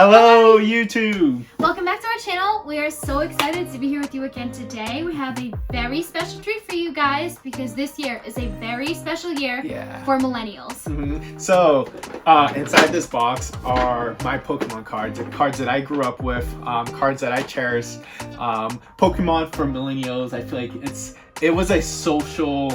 Hello, YouTube! Welcome back to our channel. We are so excited to be here with you again today. We have a very special treat for you guys because this year is a very special year for millennials. So, inside this box are my Pokemon cards, cards that I grew up with, cards that I cherish. Pokemon for millennials, I feel like it was a social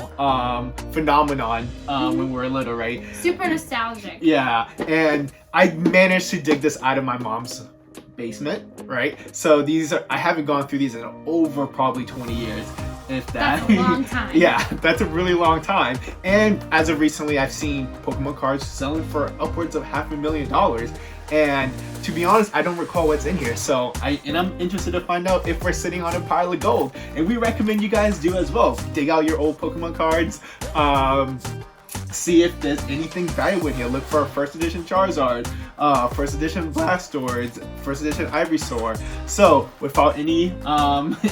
phenomenon when we were little, right? Super nostalgic. Yeah, and I managed to dig this out of my mom's basement, right? So I haven't gone through these in over probably 20 years, if that. That's a long time. Yeah, that's a really long time. And as of recently, I've seen Pokemon cards selling for upwards of $500,000. And to be honest, I don't recall what's in here. So I'm interested to find out if we're sitting on a pile of gold. And we recommend you guys do as well. Dig out your old Pokemon cards. See if there's anything valuable in here. Look for a first edition Charizard, first edition Blastoise, first edition Ivysaur. So without any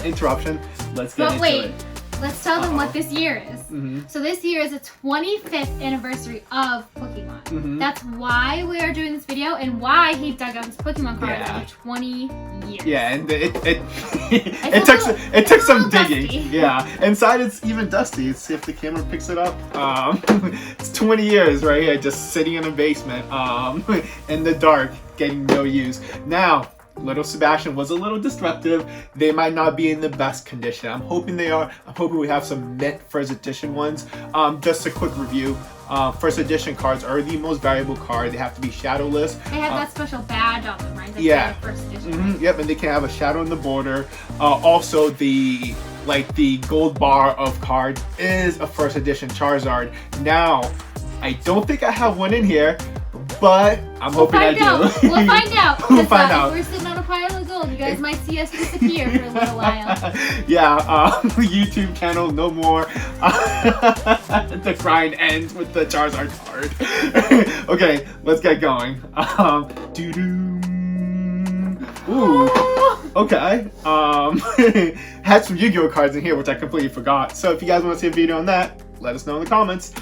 interruption, let's get into it. Let's tell them what this year is. So this year is the 25th anniversary of Pokemon. That's why we are doing this video and why he dug out his Pokemon cards after 20 years. Yeah, and it took some digging. Dusty. Yeah, inside it's even dusty. Let's see if the camera picks it up. It's 20 years right here, just sitting in a basement, in the dark, getting no use. Now, little Sebastian was a little destructive. They might not be in the best condition. I'm hoping they are. I'm hoping we have some mint first edition ones. Just a quick review. First edition cards are the most valuable card. They have to be shadowless. They have that special badge on them, right? That's first edition. Yep, and they can have a shadow in the border. Also, the gold bar of cards is a first edition Charizard. Now, I don't think I have one in here, but I'm hoping I do. We'll find out. We'll find out. If we're sitting on a pile of gold, you guys might see us disappear for a little while. Yeah, YouTube channel, no more. The grind ends with the Charizard card. Okay, let's get going. Ooh. Okay. Had some Yu-Gi-Oh cards in here, which I completely forgot. So if you guys want to see a video on that, let us know in the comments.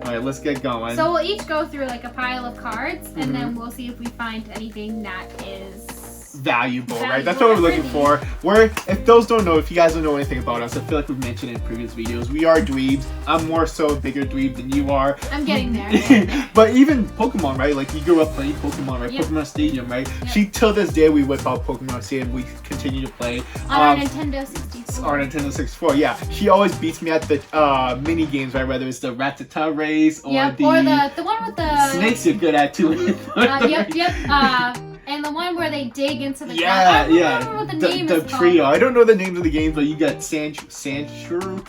Alright, let's get going. So we'll each go through like a pile of cards, and then we'll see if we find anything that is valuable, right? That's what we're looking for. If those don't know, if you guys don't know anything about us, I feel like we've mentioned in previous videos, we are dweebs. I'm more so a bigger dweeb than you are. I'm getting there. But even Pokemon, right? Like, you grew up playing Pokemon, right? Yep. Pokemon Stadium, right? Yep. Till this day, we whip out Pokemon Stadium. We continue to play. On our Nintendo 64. Our Nintendo 64, yeah. She always beats me at the mini games, right? Whether it's the Rattata race or or the one with the snakes you're good at too. And the one where they dig into the ground. I don't remember what the name is called. Trio. I don't know the names of the games, but you got Sandshrew,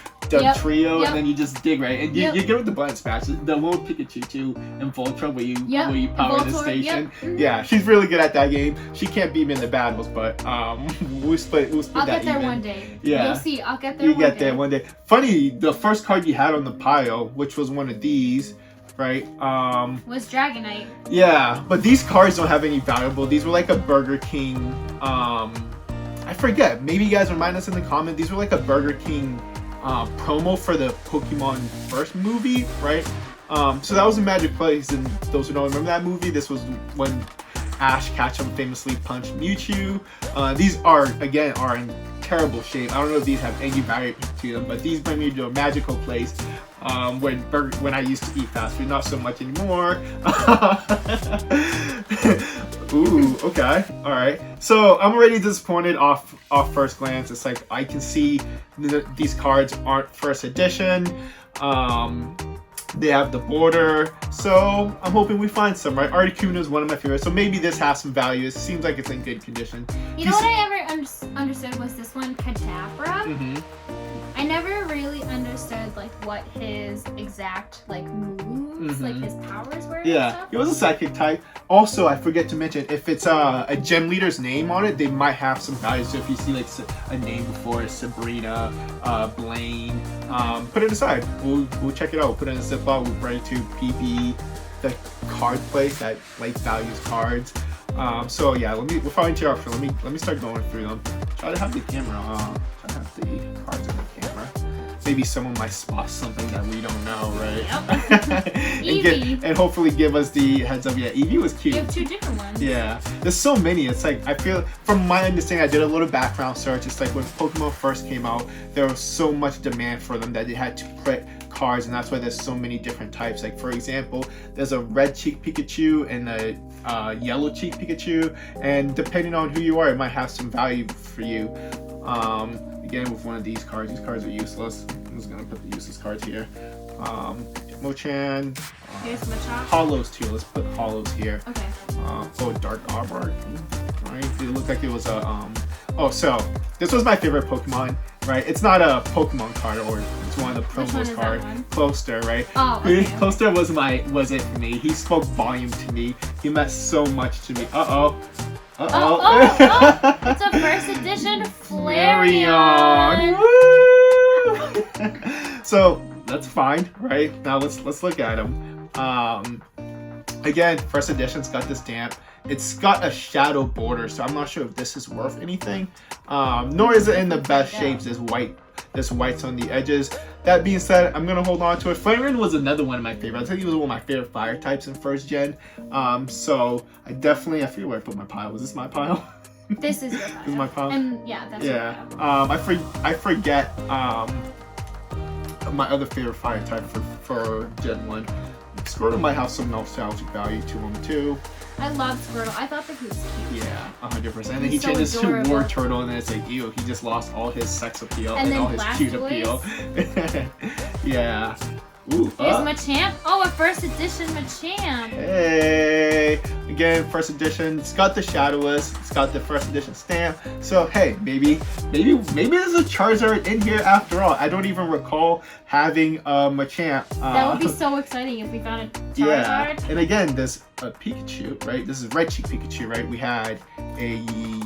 Trio, and then you just dig, right? And you get with the button smash. The one with Pikachu too, and Voltron where you power the station. Yeah, she's really good at that game. She can't beat me in the battles, but we'll split I'll that get there even. one day. Yeah. You'll see. I'll get there You get there one day. Funny, the first card you had on the pile, which was one of these, right? Was Dragonite. Yeah, but these cards don't have any valuable. These were like a Burger King, I forget. Maybe you guys remind us in the comment. These were like a Burger King promo for the Pokemon first movie, right? So that was a Magic Place, and those who don't remember that movie, this was when Ash Ketchum famously punched Mewtwo. These are in terrible shape. I don't know if these have any value to them, but these bring me to a magical place when I used to eat fast food. Not so much anymore. Ooh, okay, all right. So I'm already disappointed off first glance. It's like I can see these cards aren't first edition. They have the border, so I'm hoping we find some, right? Articuno is one of my favorites, so maybe this has some value. It seems like it's in good condition. You know what I ever understood was this one, Kadabra? I never really understood like what his exact like moves, like his powers were. Yeah, he was a psychic type. Also, I forget to mention, if it's a gym leader's name on it, they might have some value. So if you see like a name before Sabrina, Blaine, put it aside. We'll check it out. We'll put it in a Ziploc. We'll bring it to PB, the card place that like values cards. So yeah, without interruption, let me start going through them. Try to have the camera on. Try to have the cards on the camera. But maybe someone might spot something that we don't know, right? Yep. Eevee. And hopefully give us the heads up. Yeah, Eevee was cute. You have 2 different ones. Yeah, there's so many. It's like, I feel, from my understanding, I did a little background search. It's like when Pokemon first came out, there was so much demand for them that they had to put cards, and that's why there's so many different types. Like, for example, there's a red cheek Pikachu and a yellow cheek Pikachu, and depending on who you are, it might have some value for you. Again, with one of these cards are useless. I'm just gonna put the useless cards here. Mochan. Here's Machop. Hollows too. Let's put hollows here. Okay. Dark Arbor. Right. It looked like it was a Oh, so this was my favorite Pokemon. Right. It's not a Pokemon card, or it's one of the promos card. Closter, right? Oh, okay. Closter was it for me. He spoke volume to me. He meant so much to me. It's a first edition Flareon. Woo! So that's fine, right? Now let's look at him. Again, first edition's got this stamp. It's got a shadow border, so I'm not sure if this is worth anything. Nor is it in the best shapes. There's whites on the edges. That being said, I'm gonna hold on to it. Flareon was another one of my favorites. I think he was one of my favorite fire types in first gen. So I forget where I put my pile. Was this my pile? This is your pile. This is my pile. And yeah, that's your pile. I forget my other favorite fire type for Gen 1. Squirtle might have some nostalgic value to him too. I love Squirtle. I thought that he was cute. Yeah, 100%. And then he changes to War Turtle, and then it's like, ew, he just lost all his sex appeal and all his cute appeal. Yeah. Ooh, here's Machamp. Oh, a first edition Machamp. Hey, again, first edition. It's got the Shadowless. It's got the first edition stamp. So hey, maybe there's a Charizard in here after all. I don't even recall having a Machamp. That would be so exciting if we found a Charizard. Yeah, and again, there's a Pikachu, right? This is red cheek Pikachu, right? We had a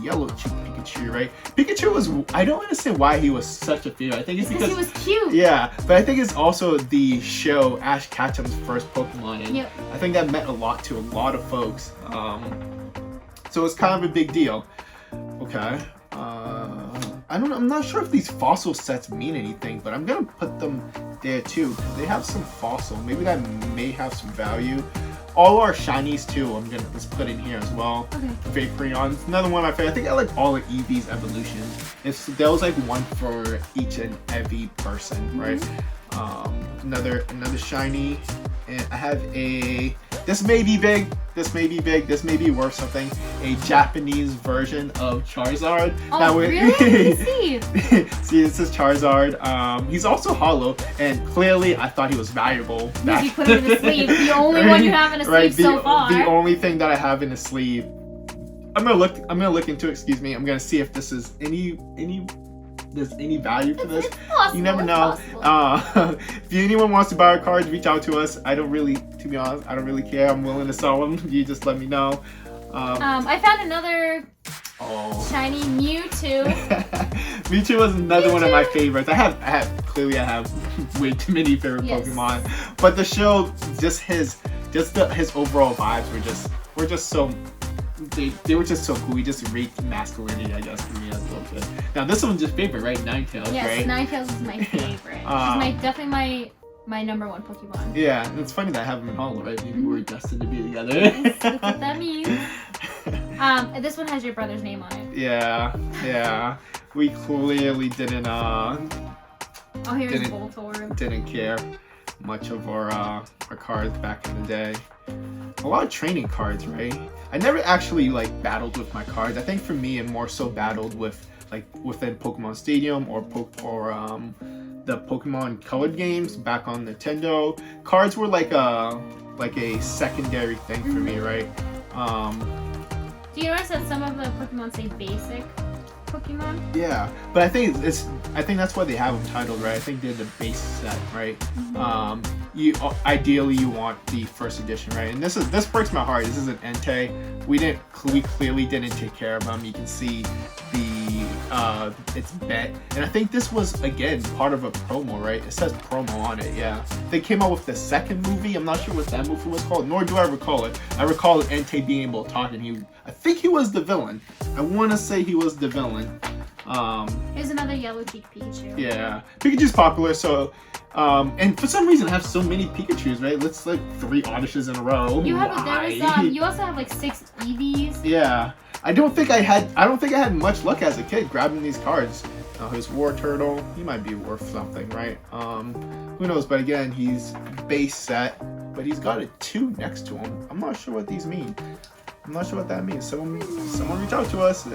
yellow cheek Pikachu, right? Pikachu was, I don't understand why he was such a favorite. I think it's because he was cute. Yeah, but I think it's also the show Ash Ketchum's first Pokemon, and yep. I think that meant a lot to a lot of folks. So it's kind of a big deal. Okay. I'm not sure if these fossil sets mean anything, but I'm gonna put them there too, because they have some fossil. Maybe that may have some value. All our shinies too, let's put in here as well. Okay. Vaporeon, another one of my favorite. I think I like all of Eevee's evolutions. There was like one for each and every person, right? Another shiny, and I have this may be big, this may be worth something. A Japanese version of Charizard. Oh, really? See, this is Charizard. He's also hollow, and clearly I thought he was valuable. Because you put him in the sleeve. The only one you have in a sleeve so far. The only thing that I have in a sleeve. I'm gonna look into it. Excuse me. I'm gonna see if this is there's any value to this. Possible, you never know. If anyone wants to buy our cards, reach out to us. To be honest, I don't really care. I'm willing to sell them. You just let me know. I found another shiny Mewtwo. Mewtwo was another one of my favorites. I have way too many favorite Pokemon, but the show, his overall vibes were just so. They were just so cool. He just reeked masculinity, I guess, for me as a little kid. Now this one's your favorite, right? Ninetales, yes, right? Yes, Ninetales is my favorite. She's definitely my number one Pokemon. Yeah, and it's funny that I have them in Hollow, right? Maybe we're destined to be together. Yes, that's what that means. This one has your brother's name on it. Yeah. We clearly didn't here's Voltorb. Didn't care much of our cards back in the day. A lot of training cards, right? I never actually battled with my cards. I think for me, it more so battled with within Pokemon Stadium or the Pokemon colored games back on Nintendo. Cards were like a secondary thing for me, right? Do you notice that some of the Pokemon say basic Pokemon? Yeah, but I think that's why they have them titled, right? I think they're the base set, right? Ideally you want the first edition, right? And this breaks my heart. This is an Entei. We clearly didn't take care of him. You can see it's bent, and I think this was again part of a promo, right? It says promo on it. Yeah, they came out with the second movie. I'm not sure what that movie was called, nor do I recall it. I recall Entei being able to talk, and I think he was the villain. I want to say he was the villain. Here's another yellow cheek Pikachu. Yeah, Pikachu's popular, so and for some reason I have so many Pikachus, right? Let's like 3 Odysseys in a row. You have Why? you also have like 6 Eevees. Yeah, I don't think I had much luck as a kid grabbing these cards. His War Turtle, he might be worth something, right? Who knows? But again, he's base set, but he's got a 2 next to him. I'm not sure what these mean. I'm not sure what that means. Someone reach out to us.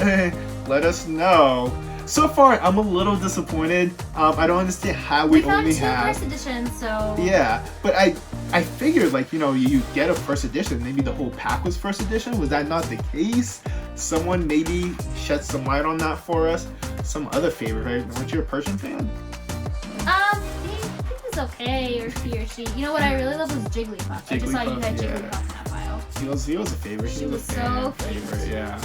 Let us know. So far, I'm a little disappointed. I don't understand how we only have 2 first editions, so yeah. But I figured, like, you know, you get a first edition. Maybe the whole pack was first edition. Was that not the case? Someone maybe shed some light on that for us. Some other favorite, right? Weren't you a Persian fan? He was okay, or he or she. You know what I really love was Jigglypuff. I just saw you had Jigglypuff in that pile. He was a favorite. She was so favorite. Yeah.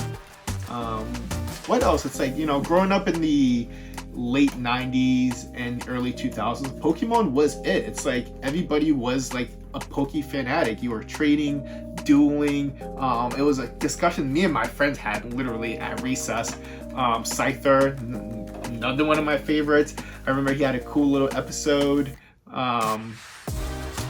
What else? It's like, you know, growing up in the late 90s and early 2000s, Pokemon was it. It's like everybody was like a Poke fanatic. You were trading, dueling. It was a discussion me and my friends had literally at recess. Scyther, another one of my favorites. I remember he had a cool little episode.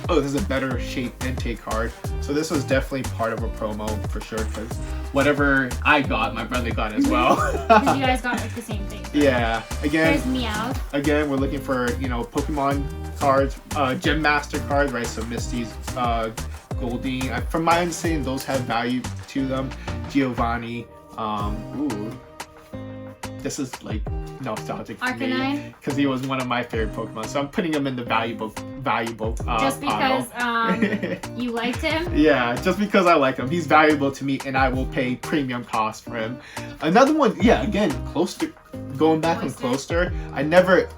Oh, this is a better shape intake card. So this was definitely part of a promo for sure, because whatever I got, my brother got as well. Because you guys got like the same thing. Right? Yeah. Again, there's Meowth. Again, we're looking for, you know, Pokemon cards, Gem Master cards, right? So Misty's, Goldeen. From my understanding, those have value to them. Giovanni. Ooh. This is like nostalgic for me because he was one of my favorite Pokemon, so I'm putting him in the valuable. Just because you liked him? Yeah, just because I like him. He's valuable to me, and I will pay premium cost for him. Another one, yeah. Again, Closter. Going back on Closter, I never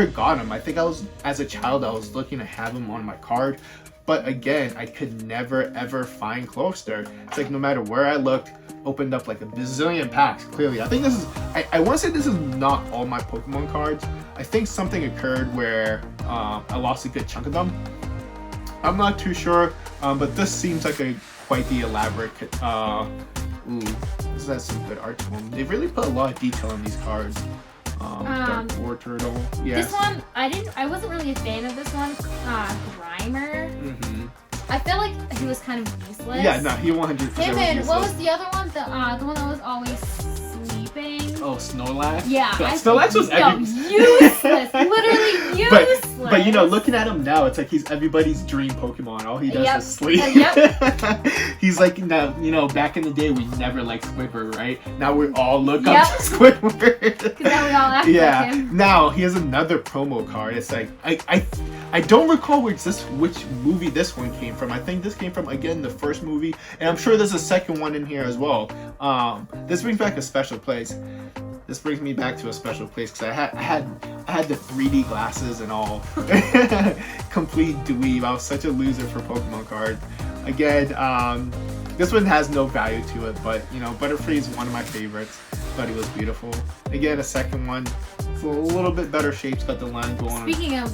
got him. I think as a child, I was looking to have him on my card. But again, I could never ever find Closter. It's like no matter where I looked, opened up like a bazillion packs. Clearly, I think this is. I want to say this is not all my Pokemon cards. I think something occurred where I lost a good chunk of them. I'm not too sure, but this seems like quite the elaborate. This has some good art to them. They really put a lot of detail in these cards. Dark War Turtle. Yes. This one, I wasn't really a fan of this one. Grimer. Mm-hmm. I feel like he was kind of useless. Yeah, no, he 100%. Him and what was the other one? The one that was always sleeping. Oh, Snorlax. Yeah, Snorlax was useless. Literally useless. But you know, looking at him now, it's like he's everybody's dream Pokemon. All he does is sleep. He's like, now, you know, back in the day, we never liked Squidward, right? Now we all look up to Squidward. Because now we all act like him. Now he has another promo card. It's like I don't recall which movie this one came from. I think this came from, again, the first movie, and I'm sure there's a second one in here as well. This brings back a special place. This brings me back to a special place because I had the 3D glasses and all. Complete dweeb. I was such a loser for Pokemon cards. Again, this one has no value to it, but you know, Butterfree is one of my favorites. Thought he was beautiful. Again, a second one. It's a little bit better shape. It's got the line going on. Speaking of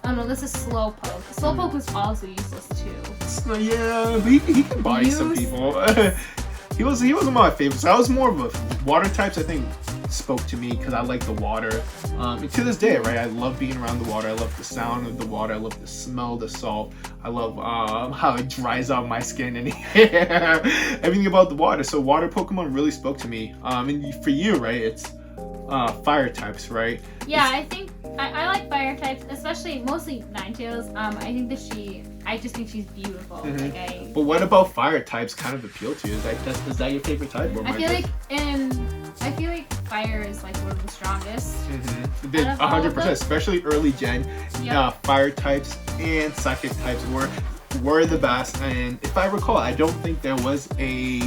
oh no, this is Slowpoke. Slowpoke was also useless too. Yeah, but he can body some people. He was one of my favorites. I was more of a water types. I think spoke to me because I like the water. And to this day, right, I love being around the water. I love the sound of the water. I love the smell of the salt. I love how it dries out my skin and hair. Everything about the water. So water Pokemon really spoke to me. And for you, right, it's fire types, right? Yeah, I think I like fire types, especially mostly Ninetales. I just think she's beautiful. Mm-hmm. Like But what about fire types kind of appeal to you? Is that your favorite type? Or I feel like fire is like one of the strongest. 100%, especially early gen. Yep. Fire types and psychic types were the best. And if I recall, I don't think there was a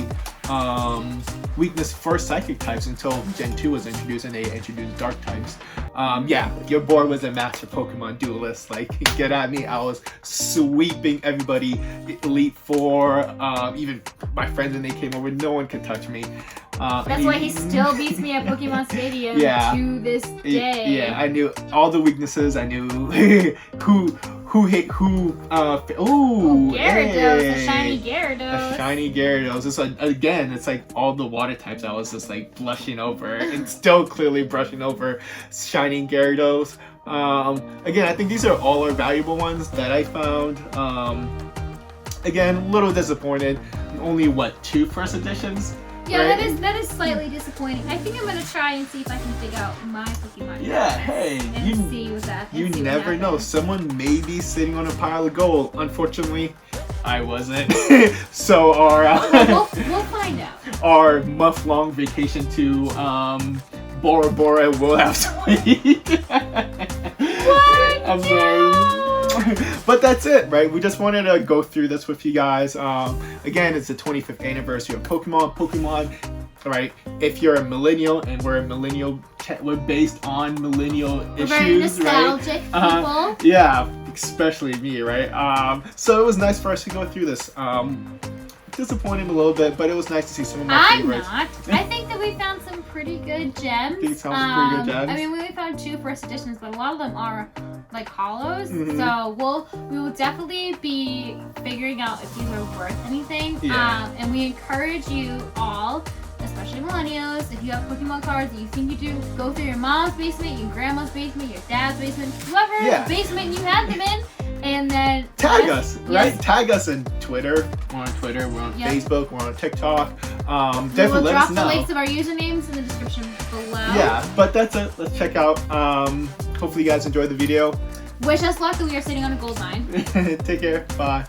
weakness for psychic types until Gen 2 was introduced and they introduced dark types. Your boy was a master Pokemon duelist. Like, get at me. I was sweeping everybody. Elite Four, even my friends when they came over, no one could touch me. That's why he still beats me at Pokemon Stadium to this day. Yeah, I knew all the weaknesses. I knew Gyarados, a shiny Gyarados. A shiny Gyarados. It's like, again, it's like all the water types I was just like blushing over. It's still clearly brushing over shiny Gyarados. Again, I think these are all our valuable ones that I found. Again, a little disappointed. Only what, 2 first editions? Yeah, right? that is slightly disappointing. I think I'm gonna try and see if I can dig out my Pokemon. Yeah, hey, see what that. You never know. Someone may be sitting on a pile of gold. Unfortunately, I wasn't. So we'll find out. Our month-long vacation to Bora Bora will have to wait. What? I'm sorry. But that's it, right? We just wanted to go through this with you guys. Again, it's the 25th anniversary of Pokemon, right? If you're a millennial, and we're a millennial, we're based on millennial issues, very nostalgic right? people. Yeah, especially me, right? So it was nice for us to go through this. Disappointing a little bit, but it was nice to see some of my favorites. I'm not. I think that we found some pretty good gems. I think some pretty good gems. I mean, we only found 2 first editions, but a lot of them are like hollows. So we will definitely be figuring out if these are worth anything. Yeah. And we encourage you all, especially millennials, if you have Pokemon cards that you think you do, go through your mom's basement, your grandma's basement, your dad's basement, whoever basement you had them in. And then tag us, right? Tag us on Twitter. We're on Twitter. We're on Facebook. We're on TikTok. Definitely let us know. We'll drop the links of our usernames in the description below. Yeah, but that's it. Let's check out. Hopefully you guys enjoyed the video. Wish us luck that we are sitting on a gold mine. Take care. Bye.